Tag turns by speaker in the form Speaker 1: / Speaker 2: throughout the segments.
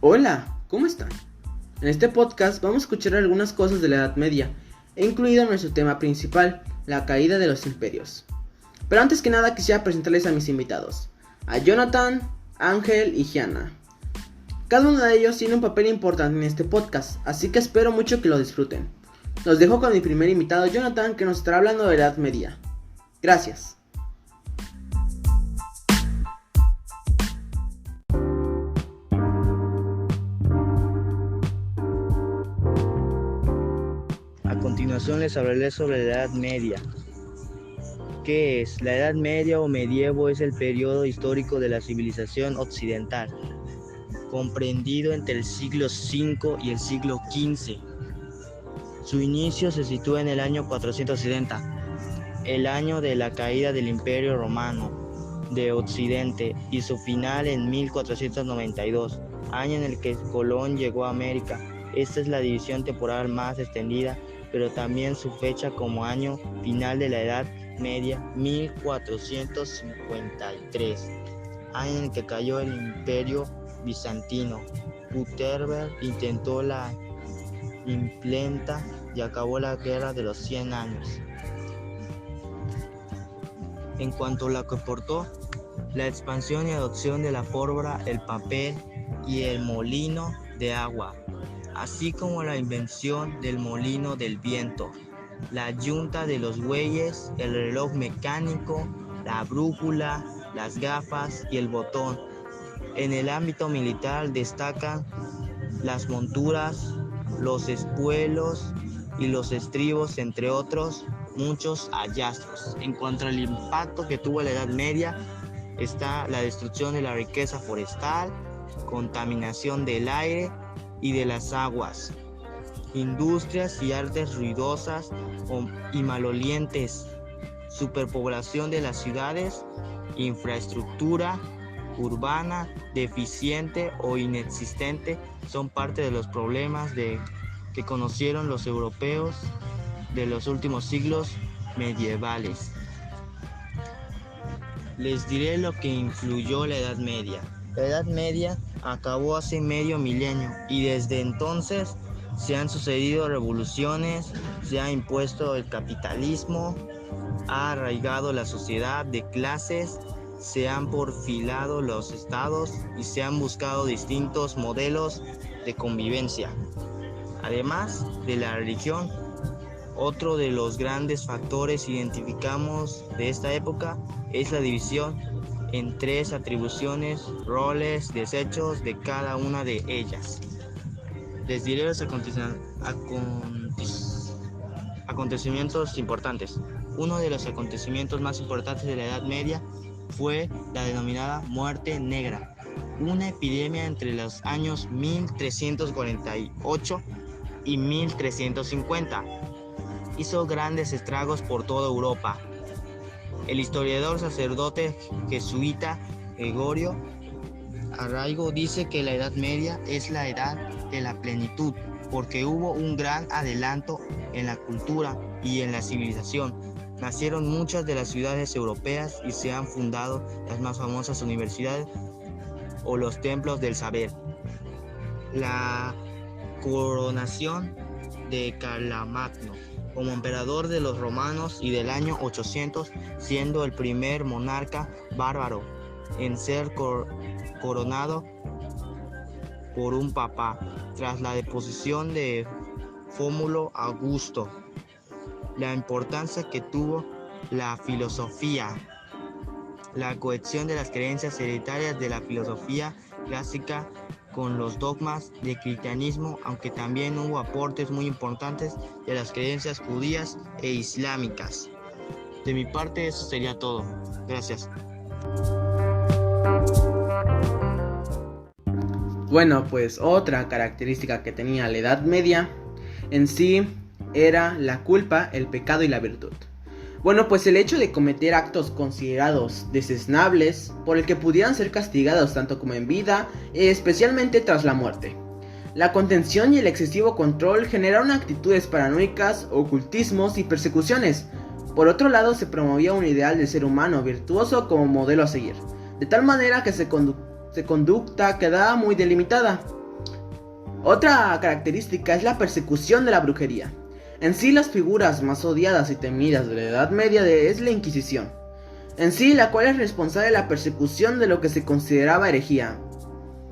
Speaker 1: Hola, ¿cómo están? En este podcast vamos a escuchar algunas cosas de la Edad Media, incluido nuestro tema principal, la caída de los imperios. Pero antes que nada quisiera presentarles a mis invitados, a Jonathan, Ángel y Gianna. Cada uno de ellos tiene un papel importante en este podcast, así que espero mucho que lo disfruten. Los dejo con mi primer invitado, Jonathan, que nos estará hablando de la Edad Media. Gracias.
Speaker 2: A continuación les hablaré sobre la Edad Media. ¿Qué es? La Edad Media o medievo es el periodo histórico de la civilización occidental, comprendido entre el siglo V y el siglo XV. Su inicio se sitúa en el año 470, el año de la caída del Imperio Romano de Occidente, y su final en 1492, año en el que Colón llegó a América. Esta es la división temporal más extendida, pero también su fecha como año final de la Edad Media, 1453, año en el que cayó el Imperio Bizantino. Gutenberg intentó la imprenta y acabó la Guerra de los 100 años. En cuanto a lo que aportó, la expansión y adopción de la pólvora, el papel y el molino de agua, así como la invención del molino del viento, la yunta de los bueyes, el reloj mecánico, la brújula, las gafas y el botón. En el ámbito militar destacan las monturas, los espuelos y los estribos, entre otros muchos hallazgos. En cuanto al impacto que tuvo la Edad Media, está la destrucción de la riqueza forestal, contaminación del aire y de las aguas, industrias y artes ruidosas y malolientes, superpoblación de las ciudades, infraestructura urbana deficiente o inexistente son parte de los problemas que conocieron los europeos de los últimos siglos medievales. Les diré lo que influyó la Edad Media. La Edad Media acabó hace medio milenio y desde entonces se han sucedido revoluciones, se ha impuesto el capitalismo, ha arraigado la sociedad de clases, se han porfilado los estados y se han buscado distintos modelos de convivencia. Además de la religión, otro de los grandes factores identificamos de esta época es la división en tres atribuciones, roles, desechos de cada una de ellas. Les diré los acontecimientos importantes. Uno de los acontecimientos más importantes de la Edad Media fue la denominada Muerte Negra, una epidemia entre los años 1348 y 1350. Hizo grandes estragos por toda Europa. El historiador sacerdote jesuita Gregorio Arraigo dice que la Edad Media es la edad de la plenitud, porque hubo un gran adelanto en la cultura y en la civilización. Nacieron muchas de las ciudades europeas y se han fundado las más famosas universidades o los templos del saber. La coronación de Carlomagno como emperador de los romanos y del año 800, siendo el primer monarca bárbaro en ser coronado por un papa, tras la deposición de Rómulo Augusto. La importancia que tuvo la filosofía, la cohesión de las creencias hereditarias de la filosofía clásica con los dogmas del cristianismo, aunque también hubo aportes muy importantes de las creencias judías e islámicas. De mi parte eso sería todo. Gracias.
Speaker 1: Bueno, pues otra característica que tenía la Edad Media en sí era la culpa, el pecado y la virtud. Bueno, pues el hecho de cometer actos considerados desdeñables por el que pudieran ser castigados tanto como en vida, especialmente tras la muerte. La contención y el excesivo control generaron actitudes paranoicas, ocultismos y persecuciones. Por otro lado, se promovía un ideal de ser humano virtuoso como modelo a seguir, de tal manera que su conducta quedaba muy delimitada. Otra característica es la persecución de la brujería. En sí, las figuras más odiadas y temidas de la Edad Media es la Inquisición, en sí la cual es responsable de la persecución de lo que se consideraba herejía.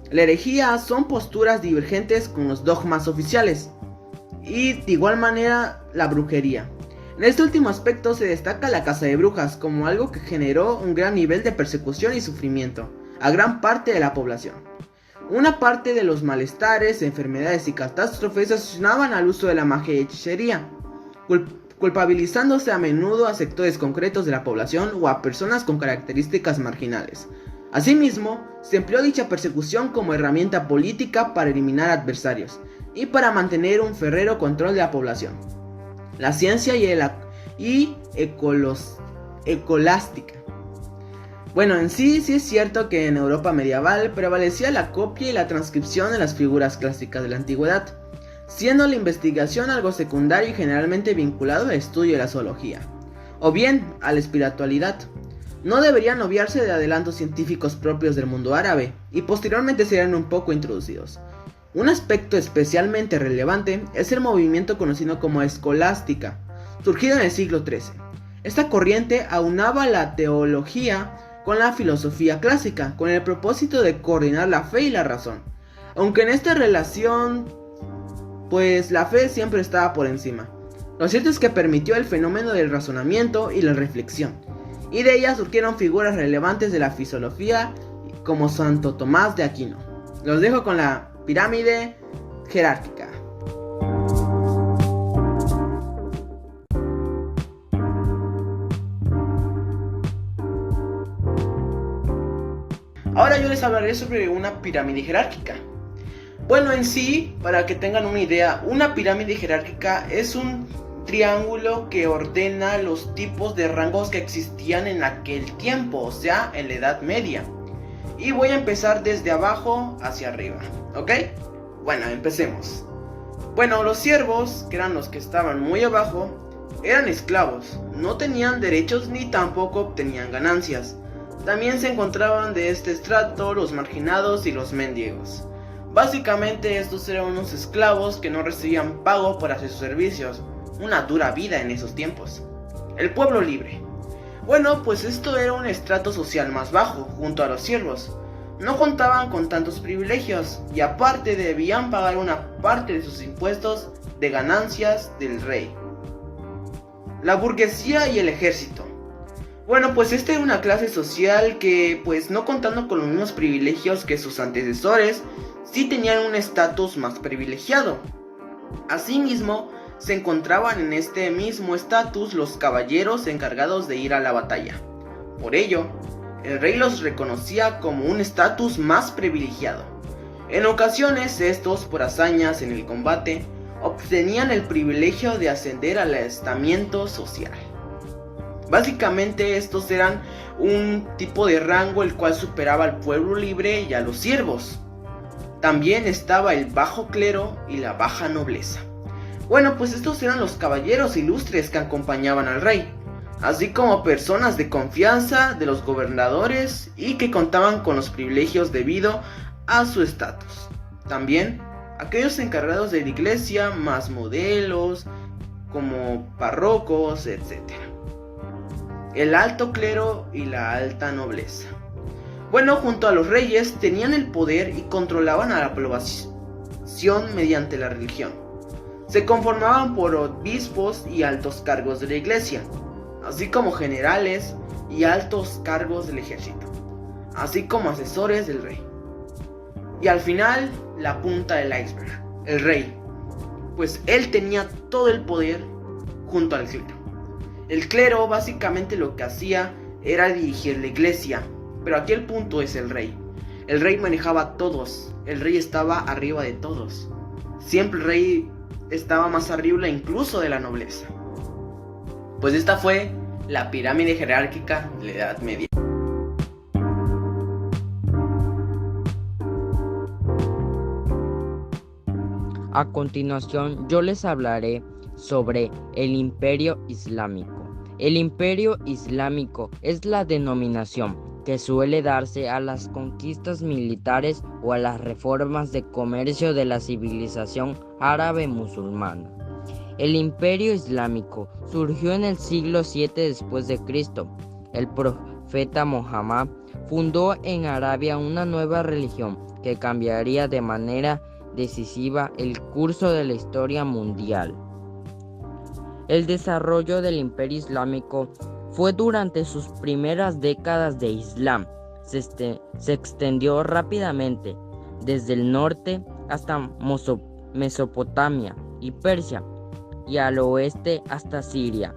Speaker 1: La herejía son posturas divergentes con los dogmas oficiales, y de igual manera la brujería. En este último aspecto se destaca la caza de brujas como algo que generó un gran nivel de persecución y sufrimiento a gran parte de la población. Una parte de los malestares, enfermedades y catástrofes se asociaban al uso de la magia y hechicería, culpabilizándose a menudo a sectores concretos de la población o a personas con características marginales. Asimismo, se empleó dicha persecución como herramienta política para eliminar adversarios y para mantener un férreo control de la población. La ciencia y escolástica. Bueno, en sí es cierto que en Europa medieval prevalecía la copia y la transcripción de las figuras clásicas de la antigüedad, siendo la investigación algo secundario y generalmente vinculado al estudio de la zoología, o bien a la espiritualidad. No deberían obviarse de adelantos científicos propios del mundo árabe, y posteriormente serían un poco introducidos. Un aspecto especialmente relevante es el movimiento conocido como escolástica, surgido en el siglo XIII. Esta corriente aunaba la teología con la filosofía clásica, con el propósito de coordinar la fe y la razón. Aunque en esta relación, pues la fe siempre estaba por encima. Lo cierto es que permitió el fenómeno del razonamiento y la reflexión, y de ella surgieron figuras relevantes de la filosofía como Santo Tomás de Aquino. Los dejo con la pirámide jerárquica. Ahora yo les hablaré sobre una pirámide jerárquica. Bueno, en sí, para que tengan una idea, una pirámide jerárquica es un triángulo que ordena los tipos de rangos que existían en aquel tiempo, o sea, en la Edad Media. Y voy a empezar desde abajo hacia arriba, ¿ok? Bueno, empecemos. Bueno, los siervos, que eran los que estaban muy abajo, eran esclavos, no tenían derechos ni tampoco obtenían ganancias. También se encontraban de este estrato los marginados y los mendigos. Básicamente estos eran unos esclavos que no recibían pago por hacer sus servicios, una dura vida en esos tiempos. El pueblo libre. Bueno, pues esto era un estrato social más bajo, junto a los siervos. No contaban con tantos privilegios y aparte debían pagar una parte de sus impuestos de ganancias del rey. La burguesía y el ejército. Bueno, pues esta era una clase social que, pues no contando con los mismos privilegios que sus antecesores, sí tenían un estatus más privilegiado. Asimismo, se encontraban en este mismo estatus los caballeros encargados de ir a la batalla. Por ello, el rey los reconocía como un estatus más privilegiado. En ocasiones, estos, por hazañas en el combate, obtenían el privilegio de ascender al estamiento social. Básicamente estos eran un tipo de rango el cual superaba al pueblo libre y a los siervos. También estaba el bajo clero y la baja nobleza. Bueno, pues estos eran los caballeros ilustres que acompañaban al rey, así como personas de confianza de los gobernadores y que contaban con los privilegios debido a su estatus. También aquellos encargados de la iglesia, más modelos como párrocos, etc. El alto clero y la alta nobleza. Bueno, junto a los reyes tenían el poder y controlaban a la población mediante la religión. Se conformaban por obispos y altos cargos de la iglesia, así como generales y altos cargos del ejército, así como asesores del rey. Y al final, la punta del iceberg, el rey, pues él tenía todo el poder junto al clero. El clero básicamente lo que hacía era dirigir la iglesia, pero aquí el punto es el rey. El rey manejaba a todos, el rey estaba arriba de todos. Siempre el rey estaba más arriba incluso de la nobleza. Pues esta fue la pirámide jerárquica de la Edad Media.
Speaker 3: A continuación, yo les hablaré sobre el Imperio Islámico. El Imperio Islámico es la denominación que suele darse a las conquistas militares o a las reformas de comercio de la civilización árabe musulmana. El Imperio Islámico surgió en el siglo VII después de Cristo. El profeta Mohammed fundó en Arabia una nueva religión que cambiaría de manera decisiva el curso de la historia mundial. El desarrollo del Imperio Islámico fue durante sus primeras décadas de Islam. Se extendió rápidamente desde el norte hasta Mesopotamia y Persia, y al oeste hasta Siria,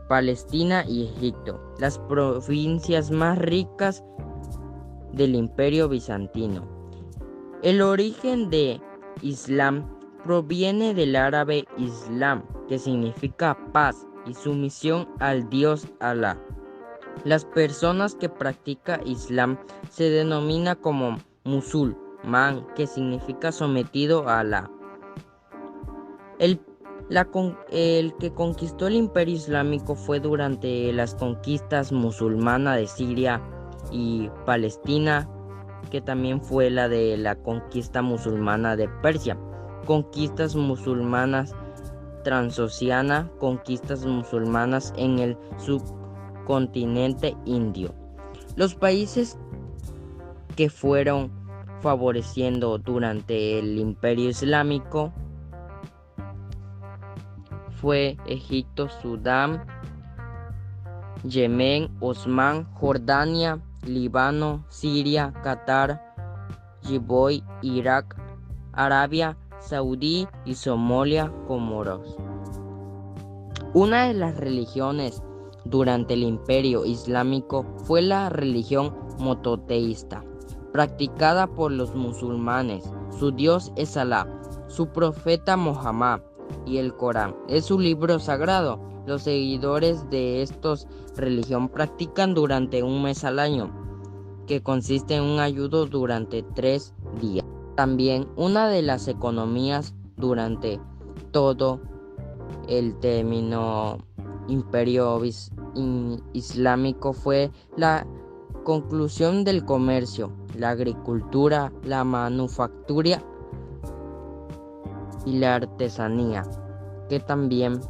Speaker 3: Palestina y Egipto, las provincias más ricas del Imperio Bizantino. El origen de Islam proviene del árabe Islam, que significa paz y sumisión al Dios Alá. Las personas que practican Islam se denomina como musulmán, que significa sometido a Alá. El que conquistó el Imperio Islámico fue durante las conquistas musulmanas de Siria y Palestina, que también fue la de la conquista musulmana de Persia, conquistas musulmanas transoceana, conquistas musulmanas en el subcontinente indio. Los países que fueron favoreciendo durante el Imperio Islámico fue Egipto, Sudán, Yemen, Omán, Jordania, Líbano, Siria, Qatar, Djibouti, Irak, Arabia Saudí y Somalia, Comoros. Una de las religiones durante el Imperio Islámico fue la religión monoteísta, practicada por los musulmanes. Su Dios es Alá, su profeta Mohammed, y el Corán es su libro sagrado. Los seguidores de esta religión practican durante un mes al año, que consiste en un ayuno durante 3 días. También una de las economías durante todo el término Imperio Islámico fue la conclusión del comercio, la agricultura, la manufactura y la artesanía, que también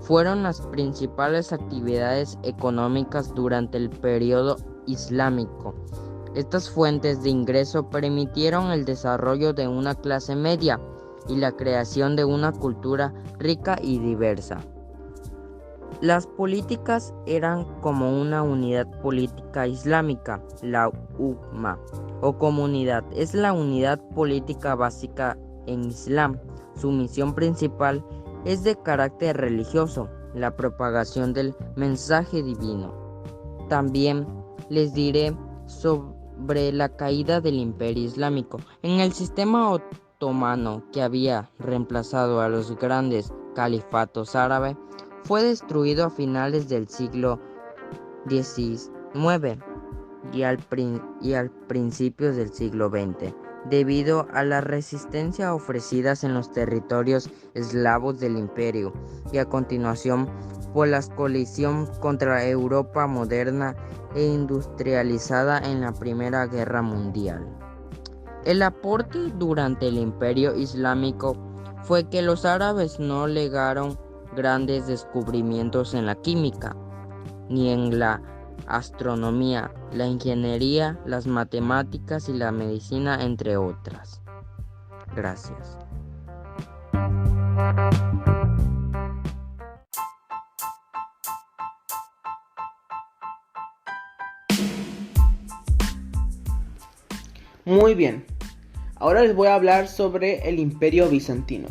Speaker 3: fueron las principales actividades económicas durante el periodo islámico. Estas fuentes de ingreso permitieron el desarrollo de una clase media y la creación de una cultura rica y diversa. Las políticas eran como una unidad política islámica. La umma o comunidad es la unidad política básica en Islam. Su misión principal es de carácter religioso, la propagación del mensaje divino. También les diré sobre la caída del Imperio Islámico. En el sistema otomano, que había reemplazado a los grandes califatos árabes, fue destruido a finales del siglo XIX y al principios del siglo XX, debido a la resistencia ofrecidas en los territorios eslavos del imperio y a continuación por la coalición contra Europa moderna e industrializada en la Primera Guerra Mundial. El aporte durante el Imperio Islámico fue que los árabes no legaron grandes descubrimientos en la química, ni en la astronomía, la ingeniería, las matemáticas y la medicina, entre otras. Gracias.
Speaker 1: Muy bien, ahora les voy a hablar sobre el Imperio Bizantino.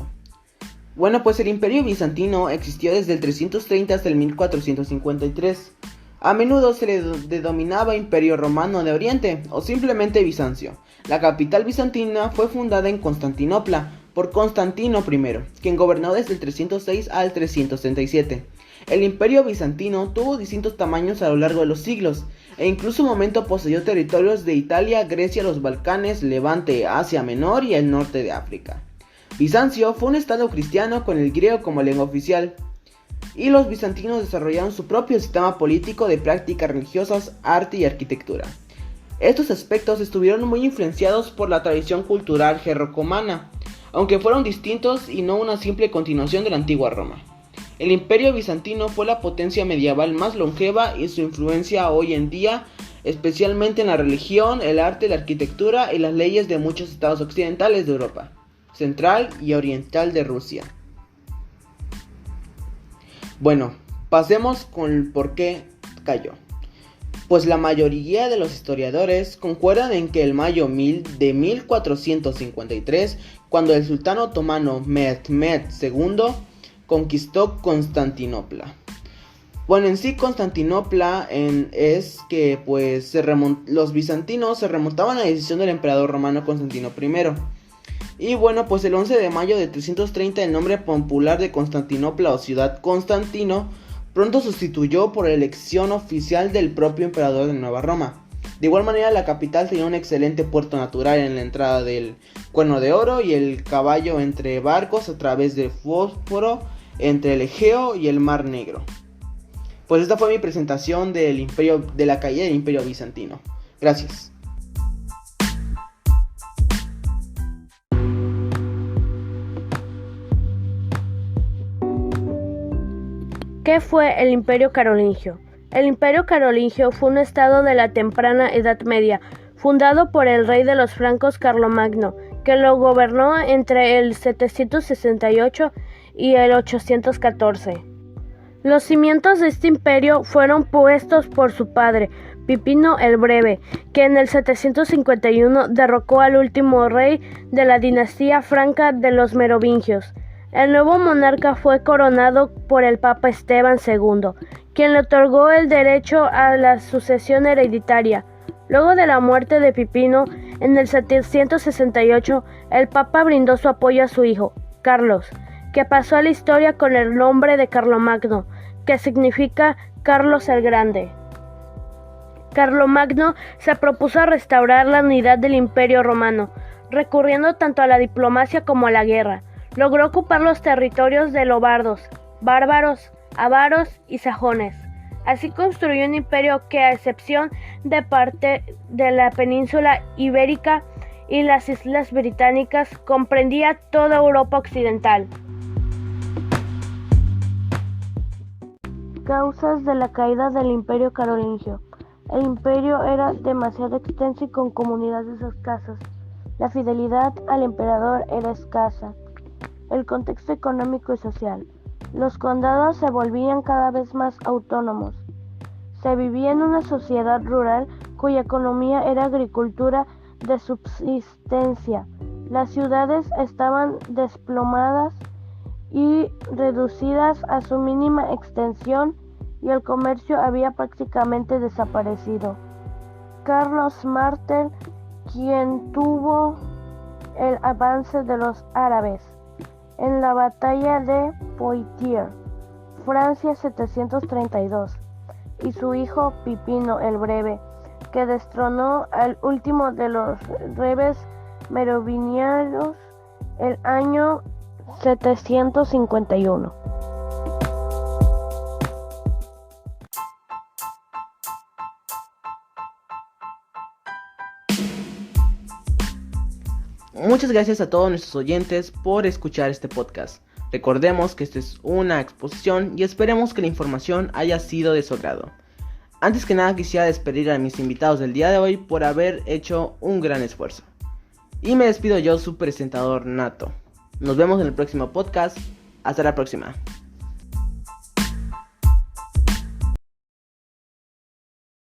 Speaker 1: Bueno, pues el Imperio Bizantino existió desde el 330 hasta el 1453. A menudo se le denominaba Imperio Romano de Oriente o simplemente Bizancio. La capital bizantina fue fundada en Constantinopla por Constantino I, quien gobernó desde el 306 al 337. El Imperio Bizantino tuvo distintos tamaños a lo largo de los siglos, e incluso un momento poseyó territorios de Italia, Grecia, los Balcanes, Levante, Asia Menor y el norte de África. Bizancio fue un estado cristiano con el griego como lengua oficial. y los bizantinos desarrollaron su propio sistema político de prácticas religiosas, arte y arquitectura. Estos aspectos estuvieron muy influenciados por la tradición cultural grecorromana, aunque fueron distintos y no una simple continuación de la antigua Roma. El Imperio Bizantino fue la potencia medieval más longeva y su influencia hoy en día, especialmente en la religión, el arte, la arquitectura y las leyes de muchos estados occidentales de Europa, central y oriental de Rusia. Bueno, pasemos con el por qué cayó. Pues la mayoría de los historiadores concuerdan en que el mayo de 1453, cuando el sultán otomano Mehmed II conquistó Constantinopla. Bueno, en sí Constantinopla es que pues los bizantinos se remontaban a la decisión del emperador romano Constantino I. Y bueno, pues el 11 de mayo de 330 el nombre popular de Constantinopla o ciudad Constantino pronto sustituyó por elección oficial del propio emperador de Nueva Roma. De igual manera la capital tenía un excelente puerto natural en la entrada del Cuerno de Oro y el Caballo entre barcos a través del Bósforo entre el Egeo y el Mar Negro. Pues esta fue mi presentación de la caída del Imperio Bizantino. Gracias.
Speaker 4: ¿Qué fue el Imperio Carolingio? El Imperio Carolingio fue un estado de la temprana Edad Media, fundado por el rey de los francos Carlomagno, que lo gobernó entre el 768 y el 814. Los cimientos de este imperio fueron puestos por su padre, Pipino el Breve, que en el 751 derrocó al último rey de la dinastía franca de los merovingios. El nuevo monarca fue coronado por el Papa Esteban II, quien le otorgó el derecho a la sucesión hereditaria. Luego de la muerte de Pipino, en el 768, el Papa brindó su apoyo a su hijo, Carlos, que pasó a la historia con el nombre de Carlomagno, que significa Carlos el Grande. Carlomagno se propuso restaurar la unidad del Imperio Romano, recurriendo tanto a la diplomacia como a la guerra. Logró ocupar los territorios de lobardos, bárbaros, avaros y sajones. Así construyó un imperio que, a excepción de parte de la península ibérica y las islas británicas, comprendía toda Europa occidental. Causas de la caída del Imperio Carolingio. El imperio era demasiado extenso y con comunidades escasas. La fidelidad al emperador era escasa. El contexto económico y social. Los condados se volvían cada vez más autónomos. Se vivía en una sociedad rural cuya economía era agricultura de subsistencia. Las ciudades estaban desplomadas y reducidas a su mínima extensión y el comercio había prácticamente desaparecido. Carlos Martel, quien tuvo el avance de los árabes en la batalla de Poitiers, Francia 732, y su hijo Pipino el Breve, que destronó al último de los reyes merovingios el año 751.
Speaker 1: Muchas gracias a todos nuestros oyentes por escuchar este podcast. Recordemos que esta es una exposición y esperemos que la información haya sido de su agrado. Antes que nada quisiera despedir a mis invitados del día de hoy por haber hecho un gran esfuerzo. Y me despido yo, su presentador Nato. Nos vemos en el próximo podcast. Hasta la próxima.